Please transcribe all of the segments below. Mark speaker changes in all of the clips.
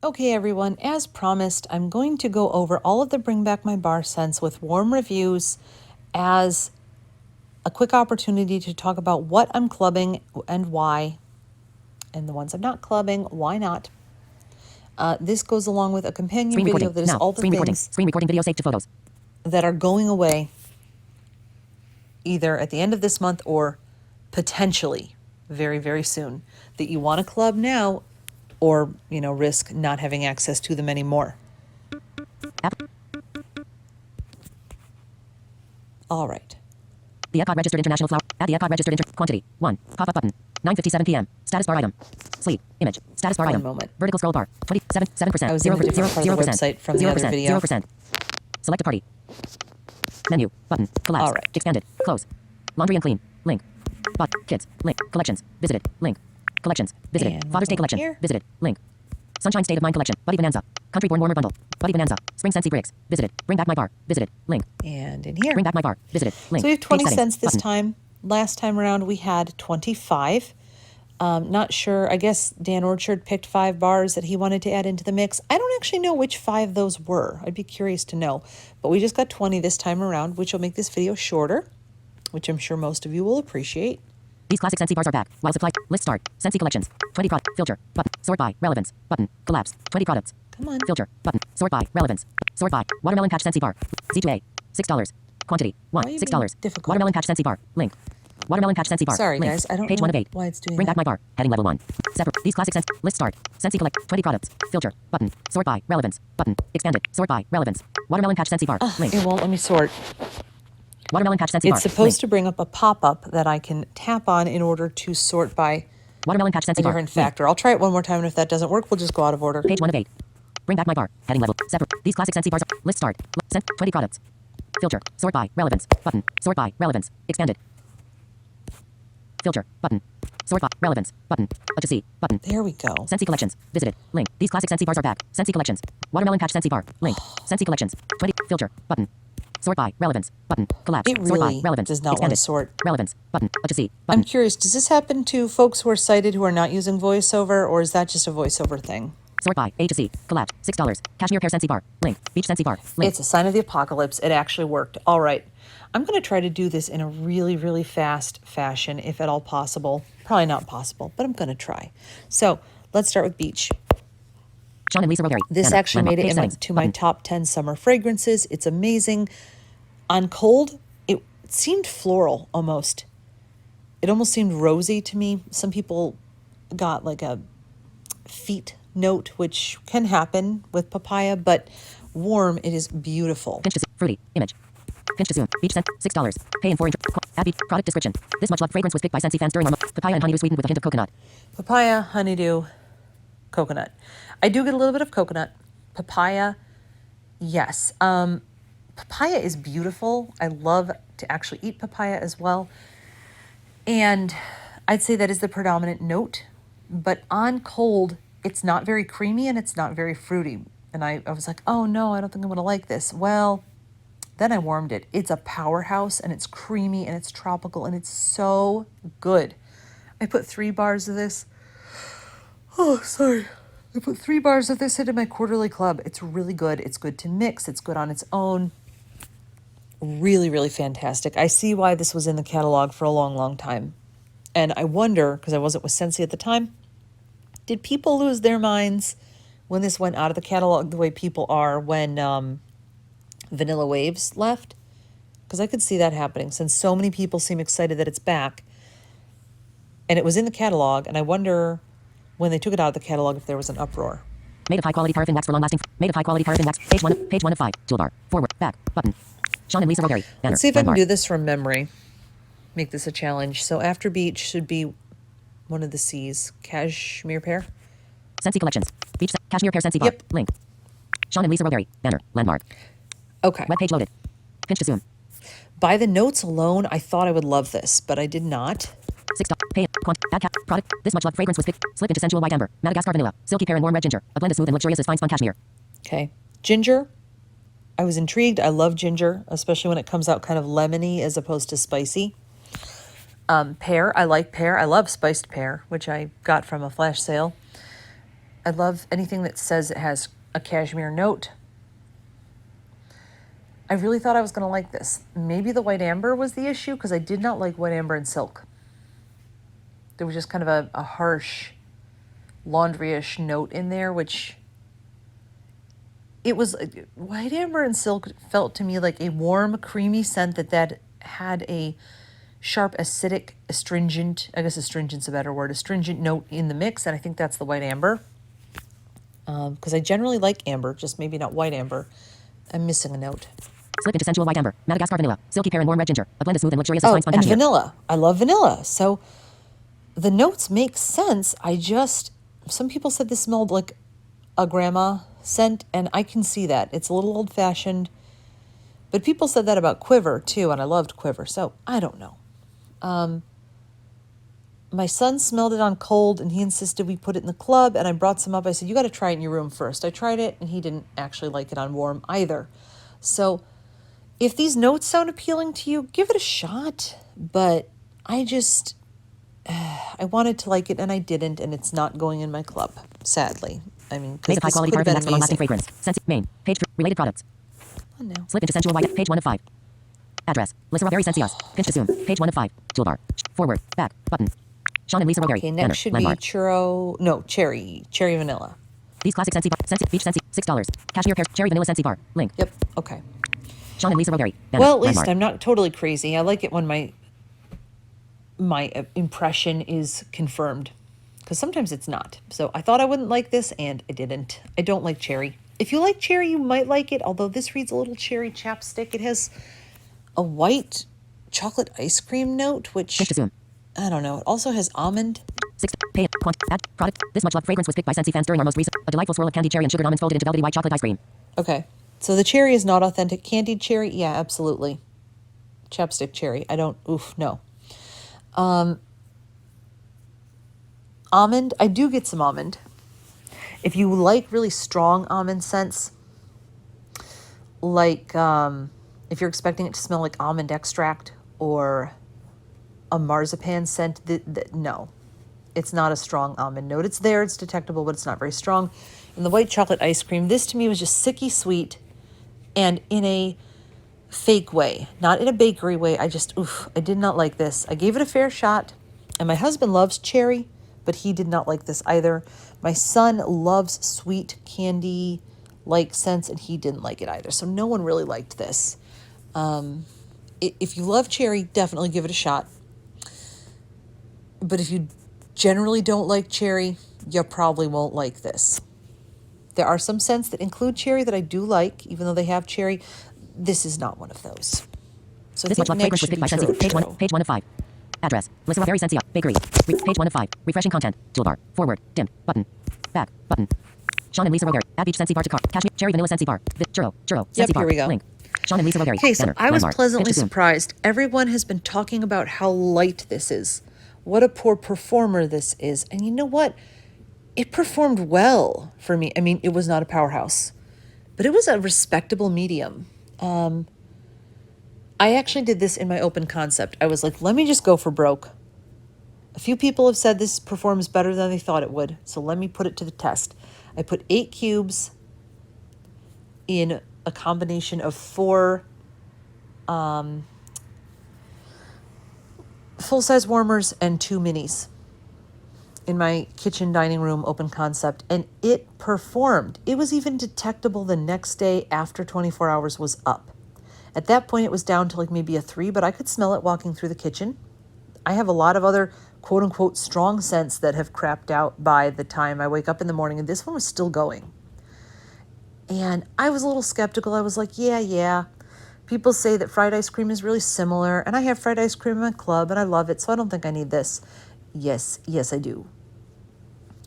Speaker 1: Okay, everyone, as promised, I'm going to go over all of the Bring Back My Bar scents with warm reviews as a quick opportunity to talk about what I'm clubbing and why, and the ones I'm not clubbing, why not. This goes along with a companion video that is all the things
Speaker 2: Screen recording video saved to photos
Speaker 1: that are going away either at the end of this month or potentially very, very soon that you want to club now or, risk not having access to them anymore.
Speaker 2: App.
Speaker 1: All right.
Speaker 2: The iPod registered international flower. Add the iPod registered quantity 1. Pop-up button. 9:57 p.m. Status bar item. Sleep. Image. Status bar item.
Speaker 1: Moment.
Speaker 2: Vertical scroll bar. 7%.
Speaker 1: I was in a different part of the website from the other video.
Speaker 2: 0%. Select a party. Menu. Button. Collapse.
Speaker 1: All right.
Speaker 2: Expanded. Close. Laundry and clean. Link. Bot. Kids. Link. Collections. Visited. Link. Collections. Visited.
Speaker 1: And
Speaker 2: Father's Day collection.
Speaker 1: here.
Speaker 2: Visited. Link. Sunshine State of Mind collection. Buddy Bonanza. Country Born Warmer bundle. Buddy Bonanza. Spring Scentsy Bricks. Visited. Bring Back My Bar. Visited. Link.
Speaker 1: And in here.
Speaker 2: Bring Back My Bar. Visited. Link.
Speaker 1: So we have 20
Speaker 2: Page
Speaker 1: cents this
Speaker 2: button.
Speaker 1: time. Last time around we had 25. Not sure. I guess Dan Orchard picked 5 bars that he wanted to add into the mix. I don't actually know which 5 those were. I'd be curious to know. But we just got 20 this time around, which will make this video shorter, which I'm sure most of you will appreciate.
Speaker 2: These classic Scentsy bars are back. While supply. List start. Scentsy collections. 20 product. Filter. Button. Sort by. Relevance. Button. Collapse. 20 products.
Speaker 1: Come on.
Speaker 2: Filter. Button. Sort by. Relevance. Sort by. Watermelon Patch Scentsy bar. Z2A. $6. Quantity.
Speaker 1: Why
Speaker 2: 1.
Speaker 1: are you
Speaker 2: $6.
Speaker 1: being difficult?
Speaker 2: Watermelon Patch Scentsy bar. Link. Watermelon Patch Scentsy bar.
Speaker 1: Sorry,
Speaker 2: Link.
Speaker 1: guys. I don't
Speaker 2: Page
Speaker 1: know
Speaker 2: 1 of 8.
Speaker 1: why it's doing
Speaker 2: Bring
Speaker 1: that.
Speaker 2: Back My Bar. Heading level 1. Separate. These classic scents. List start. Scentsy collect. 20 products. Filter. Button. Sort by. Relevance. Button. Expanded. Sort by. Relevance. Watermelon Patch Scentsy bar. Link.
Speaker 1: It won't let me sort.
Speaker 2: Watermelon Patch Scentsy bar.
Speaker 1: It's supposed
Speaker 2: Link.
Speaker 1: to bring up a pop-up that I can tap on in order to sort by
Speaker 2: Watermelon Patch
Speaker 1: a
Speaker 2: Scentsy bar.
Speaker 1: different factor. I'll try it one more time, and if that doesn't work, we'll just go out of order.
Speaker 2: Page 1 of 8. Bring Back My Bar. Heading level. Separate. These classic Scentsy bars. List start. Scent. 20 products. Filter. Sort by. Relevance. Button. Sort by. Relevance. Expanded. Filter. Button. Sort by. Relevance. Button. To see. Button.
Speaker 1: There we go.
Speaker 2: Scentsy collections. Visited. Link. These classic Scentsy bars are back. Scentsy collections. Watermelon Patch Scentsy bar. Link. Scentsy collections. 20. Filter. Button. Sort by. Relevance. Button. Collapse.
Speaker 1: It
Speaker 2: Sort by.
Speaker 1: really
Speaker 2: Relevance.
Speaker 1: does not want to
Speaker 2: Expanded.
Speaker 1: sort.
Speaker 2: Relevance. Button. To see.
Speaker 1: I'm
Speaker 2: Button.
Speaker 1: curious, does this happen to folks who are sighted who are not using VoiceOver, or is that just a VoiceOver thing?
Speaker 2: Sort by. A to C. Collapse. $6. Cashmere Pear Scentsy bar. Link. Beach Scentsy bar. Link.
Speaker 1: It's a sign of the apocalypse. It actually worked. All right. I'm going to try to do this in a really, really fast fashion, if at all possible. Probably not possible, but I'm going to try. So let's start with Beach.
Speaker 2: Sean and Lisa Roberry.
Speaker 1: This
Speaker 2: Banner.
Speaker 1: actually made it
Speaker 2: Page
Speaker 1: into
Speaker 2: settings.
Speaker 1: my
Speaker 2: Button.
Speaker 1: top 10 summer fragrances. It's amazing. On cold, it seemed floral almost. It almost seemed rosy to me. Some people got like a feet note, which can happen with papaya, but warm, it is beautiful.
Speaker 2: Pinch to zoom. Fruity. Image. Pinch to zoom. Beach scent. $6. Pay in 4 Add beach. Product description. This much loved fragrance was picked by Scentsy fans during papaya and honeydew sweetened with a hint of coconut.
Speaker 1: Papaya, honeydew, coconut. I do get a little bit of coconut. Papaya, yes. Papaya is beautiful. I love to actually eat papaya as well. And I'd say that is the predominant note. But on cold, it's not very creamy and it's not very fruity. And I was like, oh no, I don't think I'm going to like this. Well, then I warmed it. It's a powerhouse and it's creamy and it's tropical and it's so good. I put 3 bars of this. Oh, sorry. I put 3 bars of this into my quarterly club. It's really good. It's good to mix. It's good on its own. Really, really fantastic. I see why this was in the catalog for a long, long time. And I wonder, because I wasn't with Scentsy at the time, did people lose their minds when this went out of the catalog the way people are when Vanilla Waves left? Because I could see that happening since so many people seem excited that it's back. And it was in the catalog, and I wonder when they took it out of the catalog if there was an uproar.
Speaker 2: Made of high quality paraffin wax for long lasting. Made of high quality paraffin wax. Page 1 of 5. Toolbar. Forward. Back. Button. Sean and Lisa Roberry. Banner.
Speaker 1: Let's see if I can
Speaker 2: Landmark.
Speaker 1: do this from memory. Make this a challenge. So after Beach should be one of the C's. Cashmere Pear.
Speaker 2: Scentsy collections. Beach Cashmere Pear Scentsy bar.
Speaker 1: Yep.
Speaker 2: Link. Sean and Lisa Roberry. Banner. Landmark.
Speaker 1: Okay.
Speaker 2: Web page loaded. Pinch to zoom.
Speaker 1: By the notes alone, I thought I would love this, but I did not.
Speaker 2: $6. Pay. Quant. Add cap. Product. This much loved fragrance was picked. Slip into sensual white amber. Madagascar vanilla. Silky pear and warm red ginger. A blend of smooth and luxurious as fine spun cashmere.
Speaker 1: Okay. Ginger. I was intrigued. I love ginger, especially when it comes out kind of lemony as opposed to spicy. Pear. I like pear. I love spiced pear, which I got from a flash sale. I love anything that says it has a cashmere note. I really thought I was going to like this. Maybe the white amber was the issue because I did not like white amber and silk. There was just kind of a harsh laundry-ish note in there, which it was white amber and silk felt to me like a warm, creamy scent that had a sharp, acidic, astringent, I guess astringent's a better word, astringent note in the mix, and I think that's the white amber. Because I generally like amber, just maybe not white amber. I'm missing a note.
Speaker 2: Slip into sensual white amber, Madagascar vanilla, silky pear and warm red ginger. A blend of smooth and luxurious as
Speaker 1: Oh,
Speaker 2: fine spun
Speaker 1: and
Speaker 2: cashmere.
Speaker 1: vanilla. I love vanilla. So the notes make sense. Some people said this smelled like a grandma scent, and I can see that. It's a little old-fashioned. But people said that about Quiver, too, and I loved Quiver, so I don't know. My son smelled it on cold, and he insisted we put it in the club, and I brought some up. I said, you got to try it in your room first. I tried it, and he didn't actually like it on warm either. So if these notes sound appealing to you, give it a shot. But I wanted to like it, and I didn't, and it's not going in my club, sadly. I mean, because
Speaker 2: Made of high
Speaker 1: this
Speaker 2: quality
Speaker 1: could have
Speaker 2: paraffin
Speaker 1: been
Speaker 2: wax for long-lasting
Speaker 1: amazing.
Speaker 2: fragrance. Sensi, main, page, related products.
Speaker 1: Oh, no.
Speaker 2: Slip into sensual white, page 1 of 5. Address, Lisa Roberry Sensios, pinch to zoom, page 1 of 5. Toolbar, forward, back, button. Sean and Lisa Roberry,
Speaker 1: Okay,
Speaker 2: banner,
Speaker 1: next should be
Speaker 2: landmark.
Speaker 1: cherry vanilla.
Speaker 2: These classic Sensi bar, Beach Sensi, $6. Cashmere pear, cherry vanilla Sensi bar, link.
Speaker 1: Yep, okay.
Speaker 2: Sean and Lisa Roberry, banner,
Speaker 1: Well, at least
Speaker 2: landmark.
Speaker 1: I'm not totally crazy. I like it when my impression is confirmed, because sometimes it's not. So I thought I wouldn't like this, and I didn't. I don't like cherry. If you like cherry, you might like it, although this reads a little cherry chapstick. It has a white chocolate ice cream note, which,
Speaker 2: Pinch to zoom.
Speaker 1: I don't know. It also has almond.
Speaker 2: 6. Pay. Add. Product. This much loved fragrance was picked by Sensi fans during our most recent. A delightful swirl of candied cherry and sugared almonds folded into velvety white chocolate ice cream.
Speaker 1: Okay, so the cherry is not authentic. Candied cherry? Yeah, absolutely. Chapstick cherry. No. Almond, I do get some almond. If you like really strong almond scents, like if you're expecting it to smell like almond extract or a marzipan scent, no. It's not a strong almond note. It's there, it's detectable, but it's not very strong. And the white chocolate ice cream, this to me was just sicky sweet and in a fake way, not in a bakery way. I did not like this. I gave it a fair shot, and my husband loves cherry, but he did not like this either. My son loves sweet candy-like scents, and he didn't like it either. So no one really liked this. If you love cherry, definitely give it a shot. But if you generally don't like cherry, you probably won't like this. There are some scents that include cherry that I do like, even though they have cherry. This is not one of those. So
Speaker 2: This much loved fragrance was picked by Sensi. Page 1 of 5. Address, Lisa Roberry Sensi, bakery. Page 1 of 5. Refreshing content. Toolbar. Forward. Dim. Button. Back. Button. Sean and Lisa Roberry. Add beach Sensi bar to cart. Cashmere cherry vanilla Sensi bar. Churro.
Speaker 1: Yep,
Speaker 2: Sensi bar.
Speaker 1: here we go.
Speaker 2: Link. Sean and Lisa Roberry.
Speaker 1: Okay, so
Speaker 2: banner,
Speaker 1: I was
Speaker 2: landmark.
Speaker 1: pleasantly
Speaker 2: Pinch to zoom.
Speaker 1: surprised. Everyone has been talking about how light this is. What a poor performer this is. And you know what? It performed well for me. I mean, it was not a powerhouse, but it was a respectable medium. I actually did this in my open concept. I was like, let me just go for broke. A few people have said this performs better than they thought it would, so let me put it to the test. I put 8 cubes in a combination of 4 full-size warmers and 2 minis in my kitchen dining room open concept, and it performed. It was even detectable the next day after 24 hours was up. At that point, it was down to like maybe a 3, but I could smell it walking through the kitchen. I have a lot of other quote-unquote strong scents that have crapped out by the time I wake up in the morning, and this one was still going. And I was a little skeptical. I was like, yeah. People say that fried ice cream is really similar, and I have fried ice cream in my club, and I love it, so I don't think I need this. Yes, I do.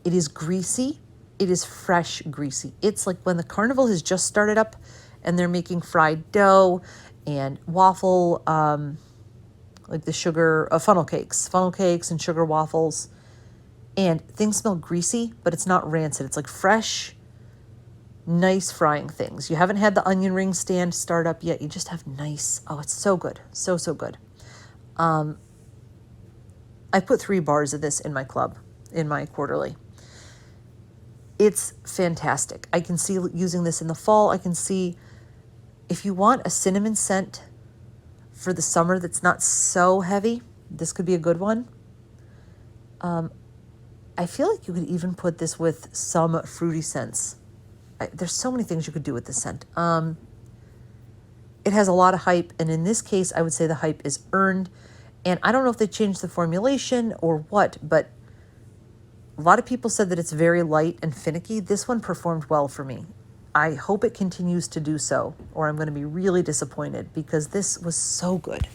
Speaker 1: It is greasy. It is fresh greasy. It's like when the carnival has just started up, and they're making fried dough and waffle, like the sugar, funnel cakes and sugar waffles. And things smell greasy, but it's not rancid. It's like fresh, nice frying things. You haven't had the onion ring stand start up yet. You just have nice, it's so good. So good. I put 3 bars of this in my club, in my quarterly. It's fantastic. I can see using this in the fall. I can see if you want a cinnamon scent for the summer that's not so heavy, this could be a good one. I feel like you could even put this with some fruity scents. There's so many things you could do with this scent. It has a lot of hype, and in this case, I would say the hype is earned. And I don't know if they changed the formulation or what, but a lot of people said that it's very light and finicky. This one performed well for me. I hope it continues to do so, or I'm going to be really disappointed because this was so good.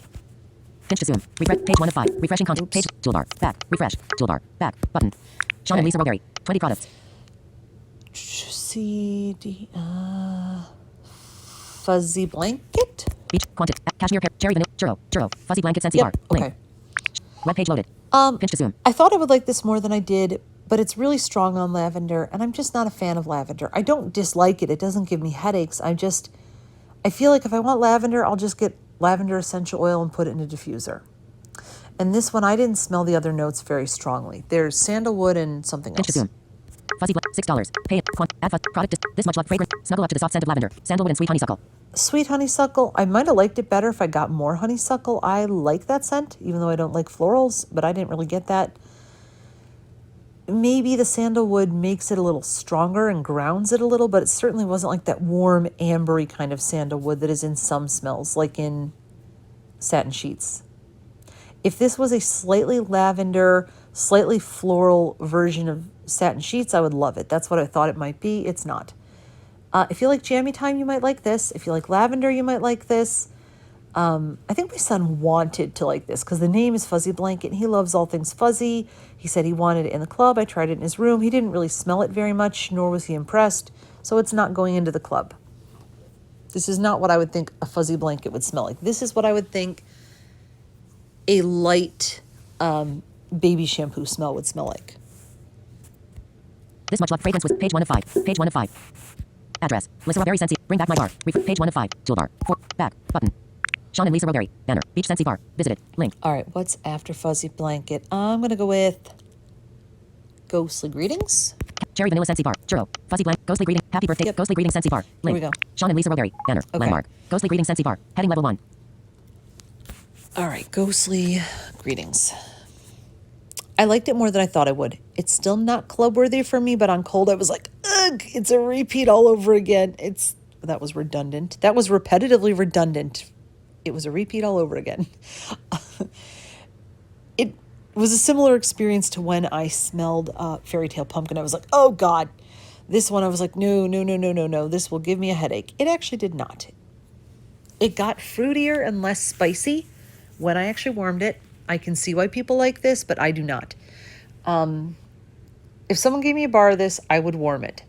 Speaker 2: Pinch to zoom. Refresh. Page 1 of 5. Refreshing content. Page. Toolbar. Back. Refresh. Toolbar. Back. Button. Sean and Lisa Roberry. 20 products.
Speaker 1: CD. Fuzzy blanket?
Speaker 2: Beach. Quantum. Cashmere pear. Cherry vanilla. Churro. Fuzzy blanket Scentsy bar. Link.
Speaker 1: Okay.
Speaker 2: Web page loaded. Pinch to zoom.
Speaker 1: I thought I would like this more than I did, but it's really strong on lavender, and I'm just not a fan of lavender. I don't dislike it. It doesn't give me headaches. I feel like if I want lavender, I'll just get lavender essential oil and put it in a diffuser. And this one, I didn't smell the other notes very strongly. There's sandalwood and something
Speaker 2: Pinch to
Speaker 1: else.
Speaker 2: zoom. Fuzzy $6. Pay it. Add fuzz. Product. This much love. Fragrance. Snuggle up to the soft scent of lavender. Sandalwood and sweet honeysuckle.
Speaker 1: Sweet honeysuckle. I might have liked it better if I got more honeysuckle. I like that scent, even though I don't like florals, but I didn't really get that. Maybe the sandalwood makes it a little stronger and grounds it a little, but it certainly wasn't like that warm, ambery kind of sandalwood that is in some smells, like in satin sheets. If this was a slightly lavender, slightly floral version of satin sheets, I would love it. That's what I thought it might be. It's not. If you like jammy time, you might like this. If you like lavender, you might like this. I think my son wanted to like this because the name is Fuzzy Blanket and he loves all things fuzzy. He said he wanted it in the club. I tried it in his room. He didn't really smell it very much, nor was he impressed. So it's not going into the club. This is not what I would think a fuzzy blanket would smell like. This is what I would think a light baby shampoo smell would smell like.
Speaker 2: This much love. Fragrance was page 1 of 5. Page 1 of 5. Address. Lisa Roberry Scentsy. Bring back my bar. Page 1 of 5. Toolbar. 4. Back. Button. Sean and Lisa Roberry. Banner. Beach Scentsy bar. Visited. Link.
Speaker 1: All right, what's after Fuzzy Blanket? I'm going to go with Ghostly Greetings.
Speaker 2: Cherry vanilla Scentsy bar. Churro. Fuzzy blank. Ghostly greeting. Happy birthday.
Speaker 1: Yep.
Speaker 2: Ghostly greeting Scentsy bar. Link.
Speaker 1: Here we go.
Speaker 2: Sean and Lisa Roberry. Banner.
Speaker 1: Okay.
Speaker 2: Landmark. Ghostly greeting Scentsy bar. Heading level 1.
Speaker 1: All right, Ghostly Greetings. I liked it more than I thought I would. It's still not club worthy for me, but on cold I was like, ugh, it's a repeat all over again. That was redundant. That was repetitively redundant. It was a repeat all over again. It was a similar experience to when I smelled Fairy Tale Pumpkin. I was like, oh God. This one I was like, no. This will give me a headache. It actually did not. It got fruitier and less spicy when I actually warmed it. I can see why people like this, but I do not. If someone gave me a bar of this, I would warm it.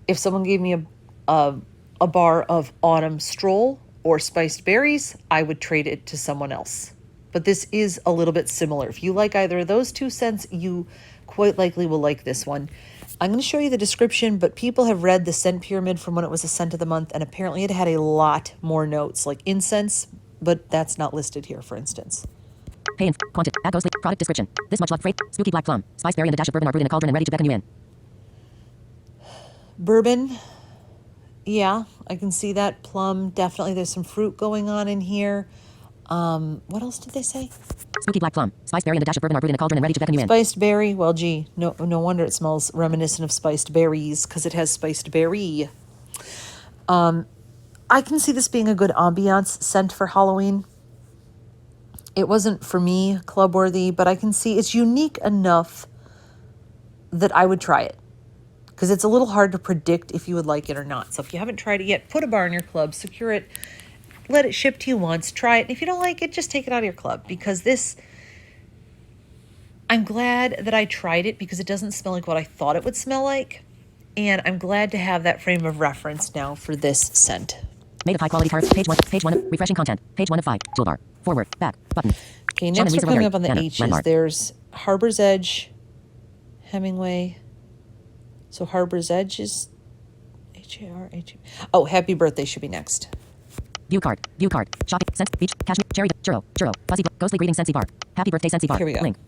Speaker 1: If someone gave me a bar of Autumn Stroll or Spiced Berries, I would trade it to someone else. But this is a little bit similar. If you like either of those two scents, you quite likely will like this one. I'm going to show you the description, but people have read the scent pyramid from when it was a scent of the month, and apparently it had a lot more notes, like incense, but that's not listed here, for instance.
Speaker 2: Pay in. Quantity. Add ghostly. Product description. This much love. Freight. Spooky black plum. Spice berry and a dash of bourbon are brewed in a cauldron and ready to beckon you in.
Speaker 1: Bourbon. Yeah, I can see that. Plum. Definitely there's some fruit going on in here. What else did they say?
Speaker 2: Spooky black plum. Spice berry and a dash of bourbon are brewed in a cauldron and ready to beckon you in.
Speaker 1: Spiced berry. Well, gee, no wonder it smells reminiscent of spiced berries because it has spiced berry. I can see this being a good ambiance scent for Halloween. It wasn't for me club worthy, but I can see it's unique enough that I would try it because it's a little hard to predict if you would like it or not. So if you haven't tried it yet, put a bar in your club, secure it, let it ship to you once, try it. And if you don't like it, just take it out of your club because I'm glad that I tried it because it doesn't smell like what I thought it would smell like. And I'm glad to have that frame of reference now for this scent.
Speaker 2: Made of high quality cards. Page 1. Page 1. Refreshing content. Page 1 of 5. Toolbar. Forward. Back. Button.
Speaker 1: Okay,
Speaker 2: Sean and
Speaker 1: next we're
Speaker 2: Lisa
Speaker 1: coming
Speaker 2: Roberry.
Speaker 1: up on the
Speaker 2: Banner.
Speaker 1: H's.
Speaker 2: Landmark.
Speaker 1: There's Harbor's Edge, Hemingway. So Harbor's Edge is H-A-R-H. Oh, Happy Birthday should be next.
Speaker 2: View card. View card. Shopping. Scent. Beach. Cashmere. Cherry. Churro. Fuzzy. Ghostly greeting Scentsy bar. Happy birthday Scentsy bar.
Speaker 1: Here we go.
Speaker 2: Link.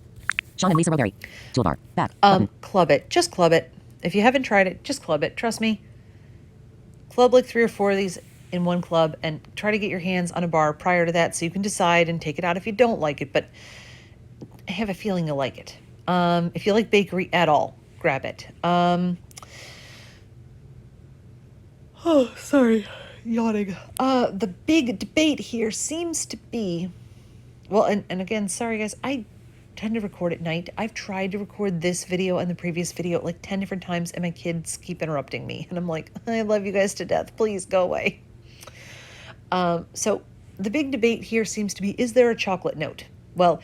Speaker 2: Sean and Lisa Roberry. Toolbar. Back. Button.
Speaker 1: Club it. Just club it. If you haven't tried it, just club it. Trust me. Club like 3 or 4 of these in one club and try to get your hands on a bar prior to that so you can decide and take it out if you don't like it. But I have a feeling you'll like it. If you like bakery at all, grab it. Oh, sorry, yawning. The big debate here seems to be, well, and again, sorry guys, I tend to record at night. I've tried to record this video and the previous video like 10 different times, and my kids keep interrupting me. And I'm like, I love you guys to death. Please go away. So the big debate here seems to be, is there a chocolate note? Well,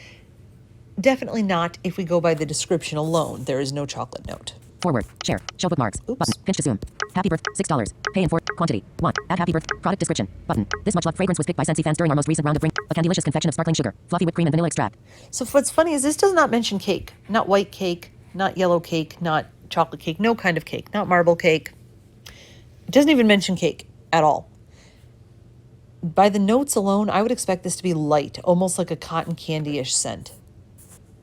Speaker 1: definitely not if we go by the description alone. There is no chocolate note.
Speaker 2: Forward. Share. Show bookmarks.
Speaker 1: Oops.
Speaker 2: Button. Pinch to zoom. Happy birthday. $6. Pay in 4. Quantity. 1. Add happy birthday. Product description. Button. This much love fragrance was picked by Scentsy fans during our most recent round of bring. A candylicious confection of sparkling sugar, fluffy whipped cream and vanilla extract.
Speaker 1: So what's funny is this does not mention cake. Not white cake, not yellow cake, not chocolate cake, no kind of cake, not marble cake. It doesn't even mention cake at all. By the notes alone, I would expect this to be light, almost like a cotton candy-ish scent.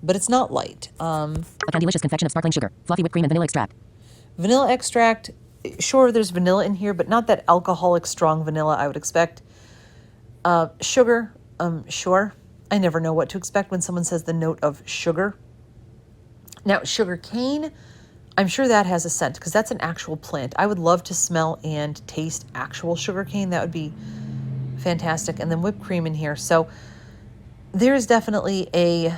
Speaker 1: But it's not light.
Speaker 2: A candylicious confection of sparkling sugar, fluffy whipped cream and vanilla extract.
Speaker 1: Vanilla extract, sure, there's vanilla in here, but not that alcoholic strong vanilla I would expect. Sugar, sure. I never know what to expect when someone says the note of sugar. Now, sugar cane, I'm sure that has a scent because that's an actual plant. I would love to smell and taste actual sugar cane. That would be fantastic. And then whipped cream in here. So there is definitely a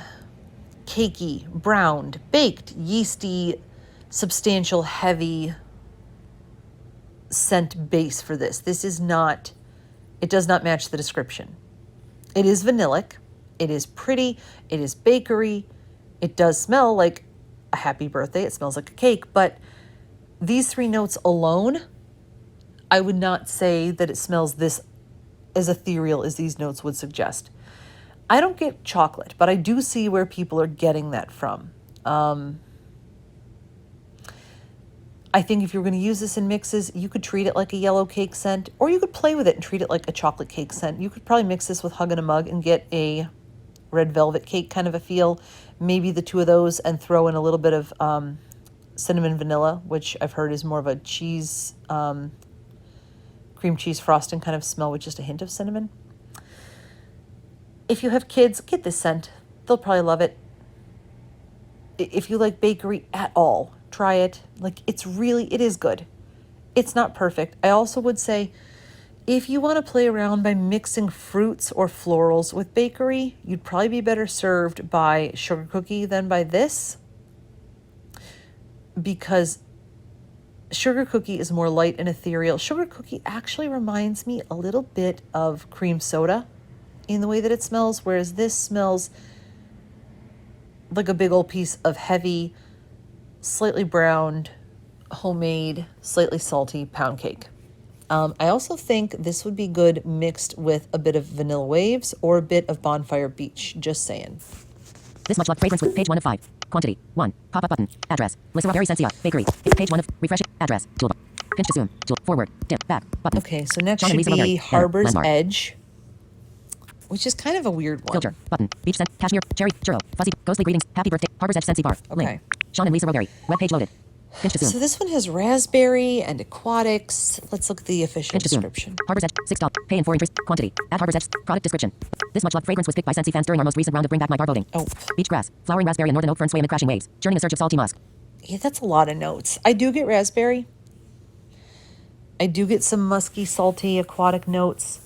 Speaker 1: cakey, browned, baked, yeasty, substantial, heavy scent base for this. This is not, it does not match the description. It is vanillic. It is pretty. It is bakery. It does smell like a happy birthday. It smells like a cake. But these 3 notes alone, I would not say that it smells this as ethereal as these notes would suggest. I don't get chocolate, but I do see where people are getting that from. I think if you're going to use this in mixes, you could treat it like a yellow cake scent, or you could play with it and treat it like a chocolate cake scent. You could probably mix this with Hug in a Mug and get a red velvet cake kind of a feel. Maybe the 2 of those and throw in a little bit of cinnamon vanilla, which I've heard is more of a cheese, cream cheese frosting kind of smell with just a hint of cinnamon. If you have kids, get this scent. They'll probably love it. If you like bakery at all, try it. Like, it is good. It's not perfect. I also would say, if you want to play around by mixing fruits or florals with bakery, you'd probably be better served by sugar cookie than by this, because sugar cookie is more light and ethereal. Sugar cookie actually reminds me a little bit of cream soda in the way that it smells, whereas this smells like a big old piece of heavy, slightly browned, homemade, slightly salty pound cake. I also think this would be good mixed with a bit of Vanilla Waves or a bit of Bonfire Beach, just saying.
Speaker 2: This much love fragrance with page 1 of 5. Quantity. 1. Pop-up button. Address. Lissa Berry Sensia. Bakery. Page 1 of refresh. Address. Toolbar. Pinch to zoom. Tool. Forward. Dip. Back. Button.
Speaker 1: Okay, so next
Speaker 2: Sean and
Speaker 1: should
Speaker 2: Lisa
Speaker 1: be
Speaker 2: Mulberry.
Speaker 1: Harbor's
Speaker 2: Landmark.
Speaker 1: Edge, which is kind of a weird one.
Speaker 2: Filter. Button. Beach scent. Cashmere. Cherry. Churro. Fuzzy. Ghostly greetings. Happy birthday. Harbor's Edge Scentsy Bar. Link.
Speaker 1: Okay.
Speaker 2: Sean and Lisa Mulberry. Web page loaded. Pinch to zoom.
Speaker 1: So this one has raspberry and aquatics. Let's look at the official
Speaker 2: Pinch to zoom.
Speaker 1: description.
Speaker 2: Harbor's Edge. $6. Pay in 4 interest. Quantity. Add Harbor's Edge. Product description. This much love fragrance was picked by Scentsy fans during our most recent round of Bring Back My Bar voting.
Speaker 1: Oh,
Speaker 2: Beach grass. Flowering raspberry and northern oak fern sway amid crashing waves. Churning a surge of salty musk.
Speaker 1: yeah, that's a lot of notes. I do get raspberry. I do get some musky, salty, aquatic notes.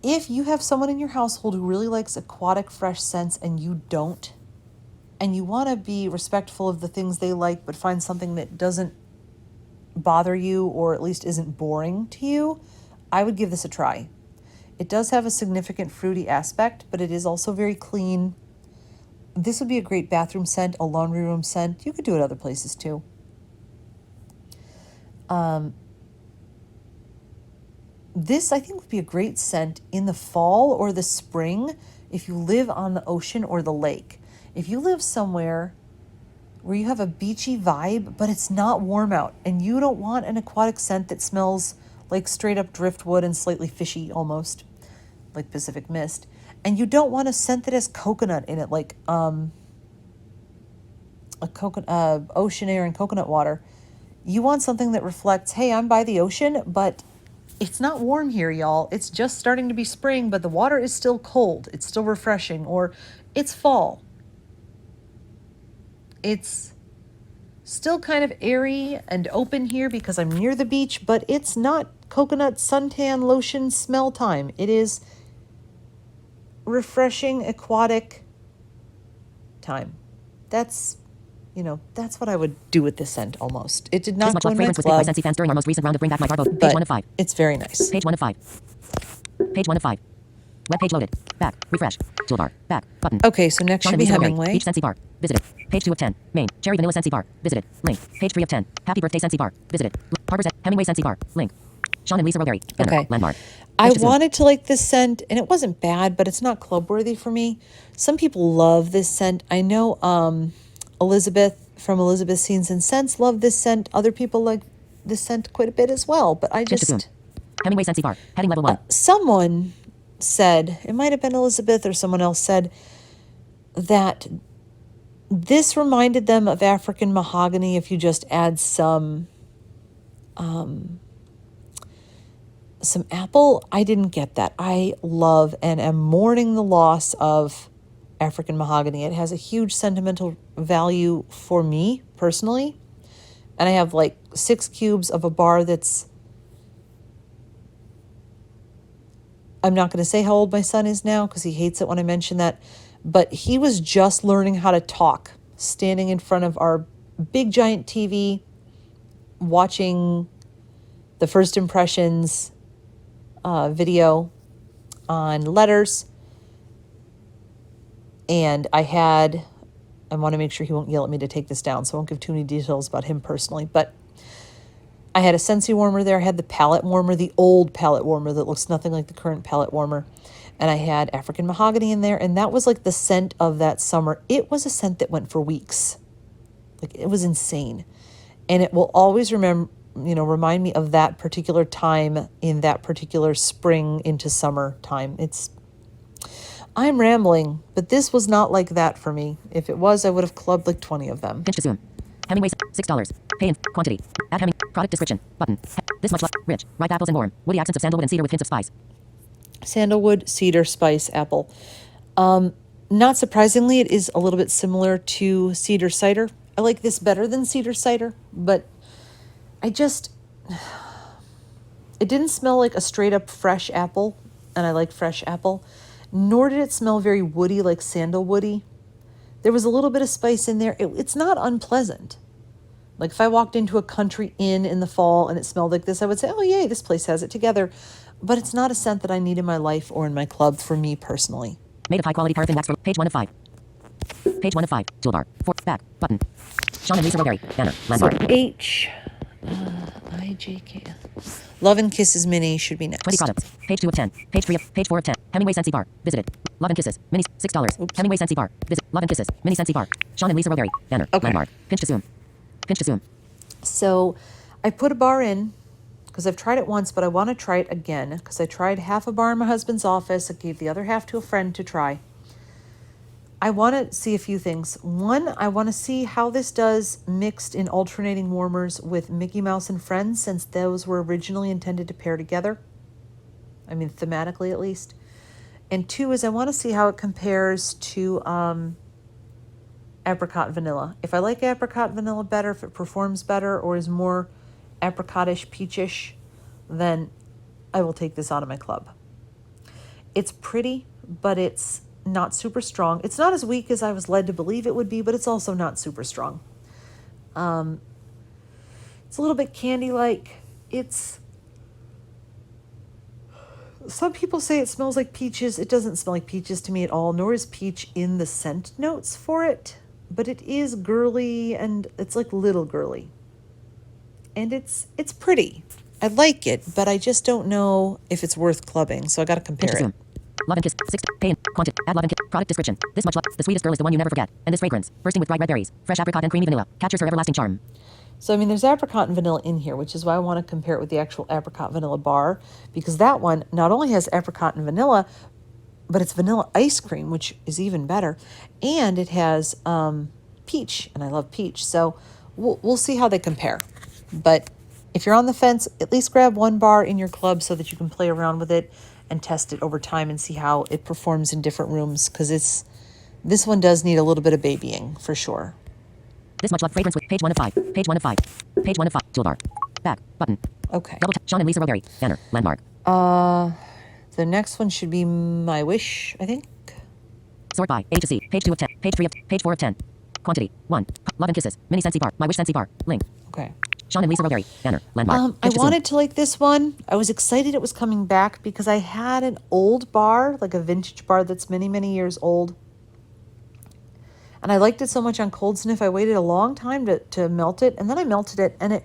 Speaker 1: If you have someone in your household who really likes aquatic, fresh scents and you don't, and you want to be respectful of the things they like, but find something that doesn't bother you or at least isn't boring to you, I would give this a try. It does have a significant fruity aspect, but it is also very clean. This would be a great bathroom scent, a laundry room scent. You could do it other places too. This, I think, would be a great scent in the fall or the spring if you live on the ocean or the lake. If you live somewhere where you have a beachy vibe, but it's not warm out, and you don't want an aquatic scent that smells like straight up driftwood and slightly fishy almost, like Pacific Mist, and you don't want a scent that has coconut in it, like ocean air and coconut water. You want something that reflects, hey, I'm by the ocean, but it's not warm here, y'all. It's just starting to be spring, but the water is still cold. It's still refreshing, or it's fall. It's still kind of airy and open here because I'm near the beach, but it's not coconut suntan lotion smell time. It is refreshing aquatic time. That's what I would do with this scent almost. It did
Speaker 2: This
Speaker 1: not
Speaker 2: much
Speaker 1: go
Speaker 2: love
Speaker 1: in my
Speaker 2: fragrance was picked by
Speaker 1: club,
Speaker 2: Scentsy fans during our most recent round of Bring Back My Bar vote. Page
Speaker 1: but
Speaker 2: 1 of 5.
Speaker 1: it's very nice.
Speaker 2: Page 1 of 5. Page 1 of 5. Web page loaded. Back. Refresh. Toolbar. Back. Button.
Speaker 1: Okay, so next
Speaker 2: Sean
Speaker 1: should
Speaker 2: and
Speaker 1: be
Speaker 2: Lisa Roberry.
Speaker 1: Hemingway.
Speaker 2: Beach Scentsy Bar. Visited. Page 2 of 10. Maine. Cherry Vanilla Scentsy Bar. Visited. Link. Page 3 of 10. Happy Birthday Scentsy Bar. Visited. Harbor Hemingway Scentsy Bar. Link. Sean and Lisa Roberry. Banner.
Speaker 1: Okay.
Speaker 2: Landmark.
Speaker 1: I
Speaker 2: Page to zoom.
Speaker 1: wanted to like this scent, and it wasn't bad, but it's not club worthy for me. Some people love this scent. I know Elizabeth from Elizabeth's Scenes and Scents love this scent. Other people like this scent quite a bit as well, but I
Speaker 2: Page to zoom.
Speaker 1: just...
Speaker 2: Hemingway Scentsy Bar. Heading level 1.
Speaker 1: someone said, it might have been Elizabeth or someone else said, that this reminded them of African mahogany if you just add some apple. I didn't get that. I love and am mourning the loss of African mahogany. It has a huge sentimental value for me personally. And I have like 6 cubes of a bar that's... I'm not going to say how old my son is now because he hates it when I mention that. But he was just learning how to talk, standing in front of our big giant TV, watching the First Impressions video on letters. And I want to make sure he won't yell at me to take this down, so I won't give too many details about him personally. But I had a Scentsy warmer there. I had the palette warmer, the old palette warmer that looks nothing like the current palette warmer. And I had African mahogany in there. And that was like the scent of that summer. It was a scent that went for weeks. Like, it was insane. And it will always remind me of that particular time in that particular spring into summer time. I'm rambling, but this was not like that for me. If it was, I would have clubbed like 20 of them.
Speaker 2: Pinch to zoom. Hemingway $6. Pay in quantity. Add Heming. Product description. Button. This much love. Rich. Ripe apples and warm. Woody accents of sandalwood and cedar with hints of spice.
Speaker 1: Sandalwood, cedar, spice, apple. Not surprisingly, it is a little bit similar to cedar cider. I like this better than cedar cider, but it didn't smell like a straight up fresh apple, and I like fresh apple, nor did it smell very woody like sandalwoody. There was a little bit of spice in there. It's not unpleasant. Like if I walked into a country inn in the fall and it smelled like this, I would say, oh, yay, this place has it together. But it's not a scent that I need in my life or in my club for me personally.
Speaker 2: Made of high quality paraffin wax for page 1 of 5. Page 1 of 5. Toolbar. Back. Button. Sean and Lisa Roberry. Banner. Landmark.
Speaker 1: IJK. Love and Kisses Mini should be next.
Speaker 2: 20 products. Page 2 of 10. Page 4 of 10. Hemingway Scentsy Bar. Visited. Love and Kisses. Mini $6.
Speaker 1: Oops.
Speaker 2: Hemingway Scentsy Bar. Visit. Love and Kisses. Mini Scentsy Bar. Sean and Lisa Roberry. Banner.
Speaker 1: Okay.
Speaker 2: Landmark. Pinch to zoom. Pinch to zoom.
Speaker 1: So I put a bar in because I've tried it once, but I want to try it again because I tried half a bar in my husband's office. I gave the other half to a friend to try. I want to see a few things. One, I want to see how this does mixed in alternating warmers with Mickey Mouse and Friends, since those were originally intended to pair together. I mean, thematically at least. And 2 is I want to see how it compares to apricot vanilla. If I like apricot vanilla better, if it performs better or is more apricotish, peachish, then I will take this out of my club. It's pretty, but it's not super strong. It's not as weak as I was led to believe it would be, but it's also not super strong. It's a little bit candy-like. Some people say it smells like peaches. It doesn't smell like peaches to me at all, nor is peach in the scent notes for it. But it is girly, and it's like little girly. And it's pretty. I like it, but I just don't know if it's worth clubbing, so I got to compare it.
Speaker 2: Love and Kiss. 6. Pay in quantity. Add Love and Kiss. Product description. This much love. The sweetest girl is the one you never forget. And this fragrance, bursting with dried red berries, fresh apricot and creamy vanilla, captures her everlasting charm.
Speaker 1: So, I mean, there's apricot and vanilla in here, which is why I want to compare it with the actual apricot vanilla bar, because that one not only has apricot and vanilla, but it's vanilla ice cream, which is even better. And it has peach, and I love peach. So we'll see how they compare. But if you're on the fence, at least grab one bar in your club so that you can play around with it and test it over time and see how it performs in different rooms, because this one does need a little bit of babying for sure.
Speaker 2: This much love fragrance with page 1 of 5. Page 1 of 5. Page 1 of 5. Toolbar. Back. Button.
Speaker 1: Okay.
Speaker 2: Double tap. Sean and Lisa Roberry. Banner. Landmark.
Speaker 1: The next one should be My Wish, I think.
Speaker 2: Sort by. A to C. Page 2 of 10. Page 3 of Page 4 of 10. Quantity. 1. Love and Kisses. Mini Scentsy Bar. My Wish Scentsy Bar. Link.
Speaker 1: Okay.
Speaker 2: Sean and Lisa Roberry. Banner. Landmark.
Speaker 1: I wanted to like this one. I was excited it was coming back because I had an old bar, like a vintage bar that's many, many years old. And I liked it so much on Cold Sniff, I waited a long time to melt it. And then I melted it, and it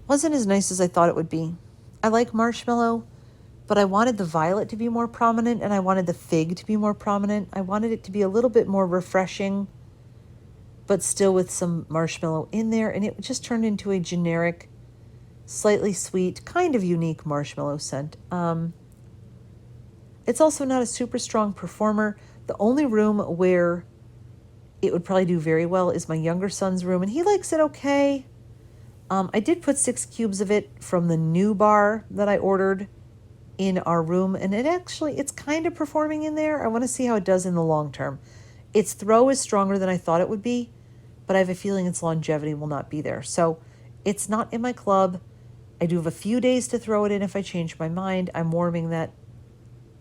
Speaker 1: wasn't as nice as I thought it would be. I like marshmallow, but I wanted the violet to be more prominent, and I wanted the fig to be more prominent. I wanted it to be a little bit more refreshing, but still with some marshmallow in there. And it just turned into a generic, slightly sweet, kind of unique marshmallow scent. It's also not a super strong performer. The only room where it would probably do very well is my younger son's room, and he likes it okay. I did put 6 cubes of it from the new bar that I ordered in our room, and it's kind of performing in there. I want to see how it does in the long term. Its throw is stronger than I thought it would be, but I have a feeling its longevity will not be there. So it's not in my club. I do have a few days to throw it in if I change my mind. I'm warming that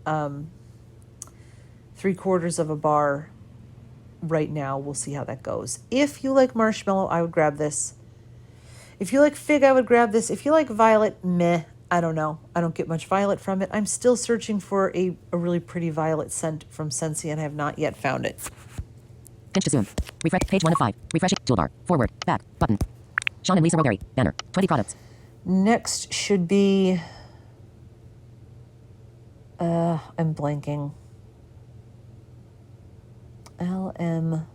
Speaker 1: 3/4 of a bar right now. We'll see how that goes. If you like marshmallow, I would grab this. If you like fig, I would grab this. If you like violet, meh, I don't know. I don't get much violet from it. I'm still searching for a really pretty violet scent from Scentsy, and I have not yet found it.
Speaker 2: Pinch to zoom. Refresh. Page 1 of 5. Refresh. Toolbar. Forward. Back. Button. Sean and Lisa Roberry. Banner. 20 products.
Speaker 1: Next should be... I'm blanking. LM.